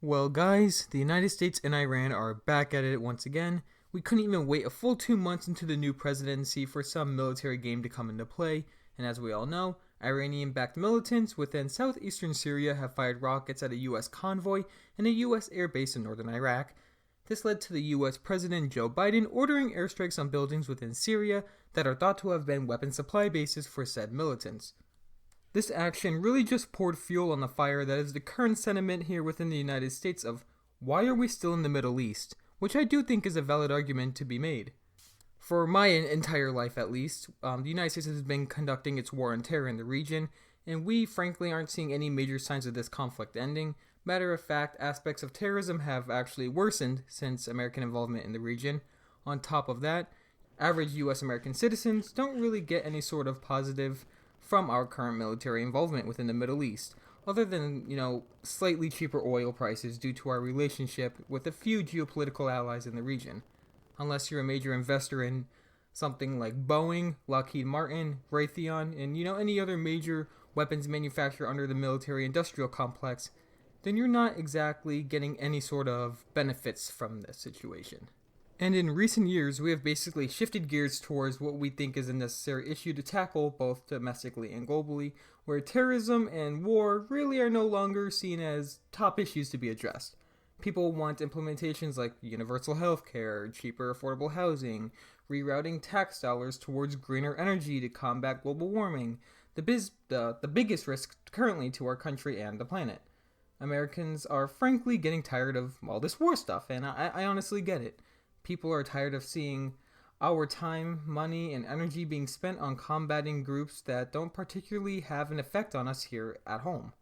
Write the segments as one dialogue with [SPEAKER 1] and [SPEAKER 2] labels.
[SPEAKER 1] Well, guys, the United States and Iran are back at it once again. We couldn't even wait a full 2 months into the new presidency for some military game to come into play, and as we all know, Iranian-backed militants within southeastern Syria have fired rockets at a U.S. convoy and a U.S. airbase in northern Iraq. This led to the U.S. President Joe Biden ordering airstrikes on buildings within Syria that are thought to have been weapon supply bases for said militants. This action really just poured fuel on the fire that is the current sentiment here within the United States of why are we still in the Middle East, which I do think is a valid argument to be made. For my entire life at least, the United States has been conducting its war on terror in the region, and we frankly aren't seeing any major signs of this conflict ending. Matter of fact, aspects of terrorism have actually worsened since American involvement in the region. On top of that, average US American citizens don't really get any sort of positive from our current military involvement within the Middle East, other than, slightly cheaper oil prices due to our relationship with a few geopolitical allies in the region. Unless you're a major investor in something like Boeing, Lockheed Martin, Raytheon, and any other major weapons manufacturer under the military industrial complex, then you're not exactly getting any sort of benefits from this situation. And in recent years, we have basically shifted gears towards what we think is a necessary issue to tackle both domestically and globally, where terrorism and war really are no longer seen as top issues to be addressed. People want implementations like universal health care, cheaper affordable housing, rerouting tax dollars towards greener energy to combat global warming, the biggest risk currently to our country and the planet. Americans are frankly getting tired of all this war stuff, and I honestly get it. People are tired of seeing our time, money, and energy being spent on combating groups that don't particularly have an effect on us here at home.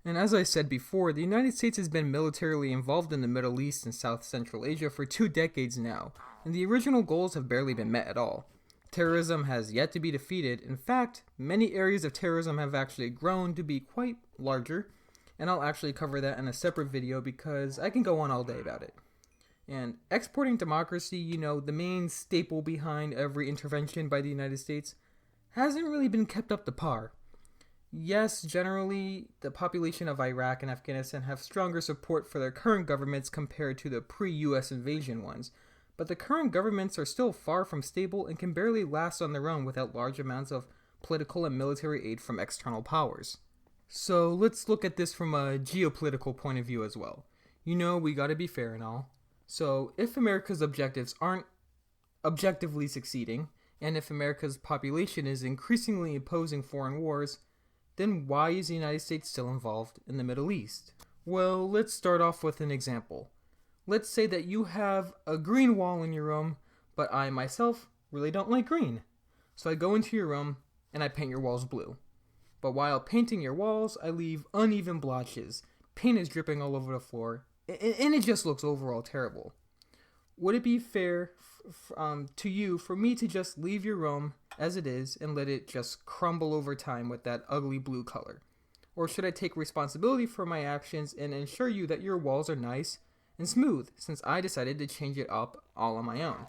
[SPEAKER 1] And as I said before, the United States has been militarily involved in the Middle East and South Central Asia for 2 decades now, and the original goals have barely been met at all. Terrorism has yet to be defeated. In fact, many areas of terrorism have actually grown to be quite larger, and I'll actually cover that in a separate video because I can go on all day about it. And exporting democracy, the main staple behind every intervention by the United States, hasn't really been kept up to par. Yes, generally, the population of Iraq and Afghanistan have stronger support for their current governments compared to the pre-US invasion ones, but the current governments are still far from stable and can barely last on their own without large amounts of political and military aid from external powers. So let's look at this from a geopolitical point of view as well. We gotta be fair and all. So if America's objectives aren't objectively succeeding, and if America's population is increasingly opposing foreign wars, then why is the United States still involved in the Middle East? Well, let's start off with an example. Let's say that you have a green wall in your room, but I myself really don't like green. So I go into your room and I paint your walls blue. But while painting your walls, I leave uneven blotches. Paint is dripping all over the floor, and it just looks overall terrible. Would it be fair to you for me to just leave your room as it is and let it just crumble over time with that ugly blue color? Or should I take responsibility for my actions and ensure you that your walls are nice and smooth, since I decided to change it up all on my own?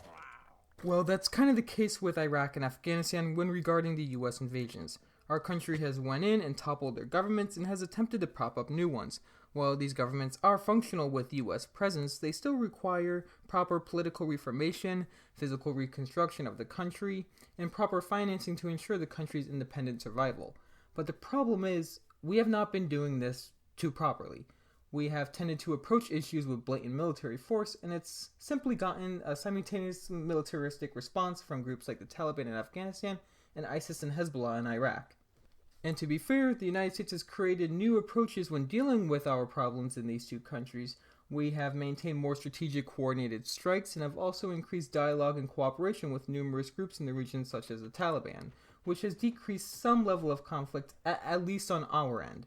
[SPEAKER 1] Well, that's kind of the case with Iraq and Afghanistan when regarding the US invasions. Our country has went in and toppled their governments and has attempted to prop up new ones. While these governments are functional with U.S. presence, they still require proper political reformation, physical reconstruction of the country, and proper financing to ensure the country's independent survival. But the problem is, we have not been doing this too properly. We have tended to approach issues with blatant military force, and it's simply gotten a simultaneous militaristic response from groups like the Taliban in Afghanistan and ISIS and Hezbollah in Iraq. And to be fair, the United States has created new approaches when dealing with our problems in these two countries. We have maintained more strategic coordinated strikes and have also increased dialogue and cooperation with numerous groups in the region such as the Taliban, which has decreased some level of conflict, at least on our end.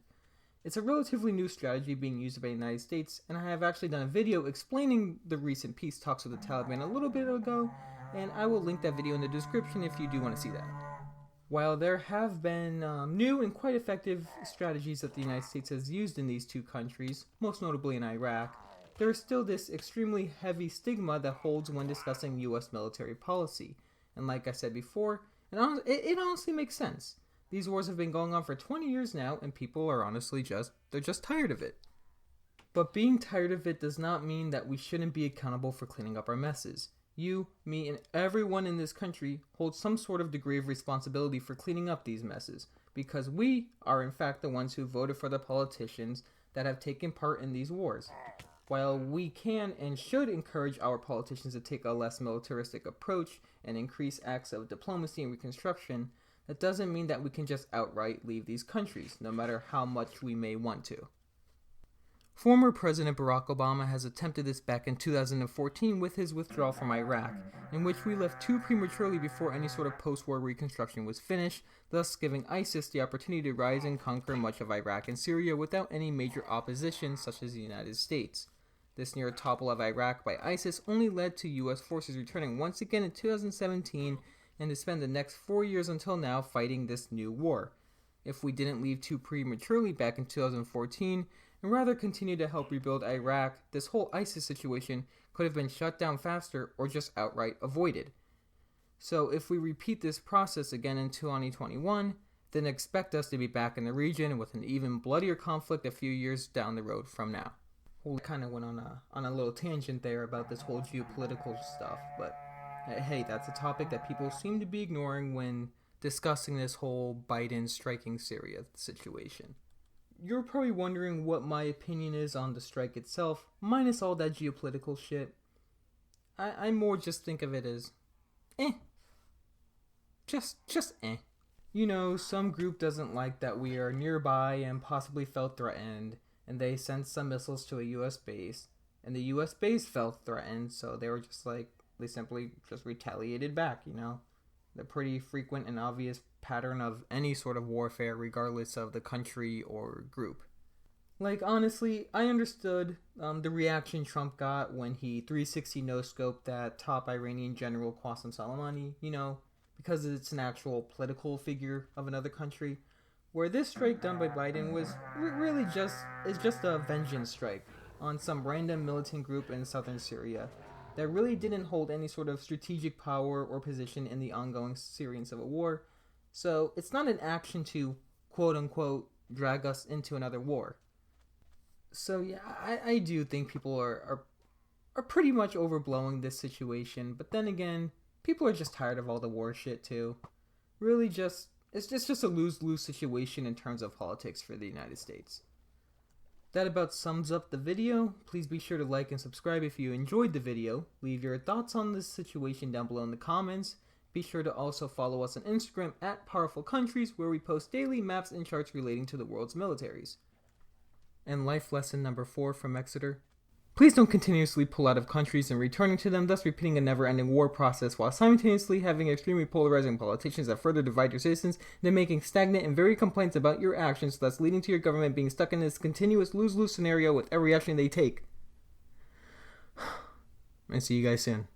[SPEAKER 1] It's a relatively new strategy being used by the United States, and I have actually done a video explaining the recent peace talks with the Taliban a little bit ago, and I will link that video in the description if you do want to see that. While there have been new and quite effective strategies that the United States has used in these two countries, most notably in Iraq, there is still this extremely heavy stigma that holds when discussing U.S. military policy. And like I said before, it honestly makes sense. These wars have been going on for 20 years now, and people are honestly just tired of it. But being tired of it does not mean that we shouldn't be accountable for cleaning up our messes. You, me, and everyone in this country hold some sort of degree of responsibility for cleaning up these messes, because we are in fact the ones who voted for the politicians that have taken part in these wars. While we can and should encourage our politicians to take a less militaristic approach and increase acts of diplomacy and reconstruction, that doesn't mean that we can just outright leave these countries, no matter how much we may want to. Former President Barack Obama has attempted this back in 2014 with his withdrawal from Iraq, in which we left too prematurely before any sort of post-war reconstruction was finished, thus giving ISIS the opportunity to rise and conquer much of Iraq and Syria without any major opposition such as the United States. This near topple of Iraq by ISIS only led to U.S. forces returning once again in 2017 and to spend the next 4 years until now fighting this new war. If we didn't leave too prematurely back in 2014, and rather continue to help rebuild Iraq, this whole ISIS situation could have been shut down faster or just outright avoided. So if we repeat this process again in 2021, then expect us to be back in the region with an even bloodier conflict a few years down the road from now. We kind of went on a little tangent there about this whole geopolitical stuff, but hey, that's a topic that people seem to be ignoring when discussing this whole Biden striking Syria situation. You're probably wondering what my opinion is on the strike itself, minus all that geopolitical shit. I more just think of it as, just eh. You know, some group doesn't like that we are nearby and possibly felt threatened, and they sent some missiles to a US base, and the US base felt threatened, so they simply just retaliated back, you know. The pretty frequent and obvious pattern of any sort of warfare, regardless of the country or group. Like, honestly, I understood the reaction Trump got when he 360 no-scoped that top Iranian general Qasem Soleimani, you know, because it's an actual political figure of another country, where this strike done by Biden was really just a vengeance strike on some random militant group in southern Syria that really didn't hold any sort of strategic power or position in the ongoing Syrian civil war. So it's not an action to, quote-unquote, drag us into another war. So yeah, I do think people are pretty much overblowing this situation, but then again, people are just tired of all the war shit too. Really it's just a lose-lose situation in terms of politics for the United States. That about sums up the video. Please be sure to like and subscribe if you enjoyed the video. Leave your thoughts on this situation down below in the comments. Be sure to also follow us on Instagram at Powerful Countries, where we post daily maps and charts relating to the world's militaries. And life lesson number 4 from Exeter. Please don't continuously pull out of countries and returning to them, thus repeating a never-ending war process while simultaneously having extremely polarizing politicians that further divide your citizens, then making stagnant and varied complaints about your actions, thus leading to your government being stuck in this continuous lose-lose scenario with every action they take. And see you guys soon.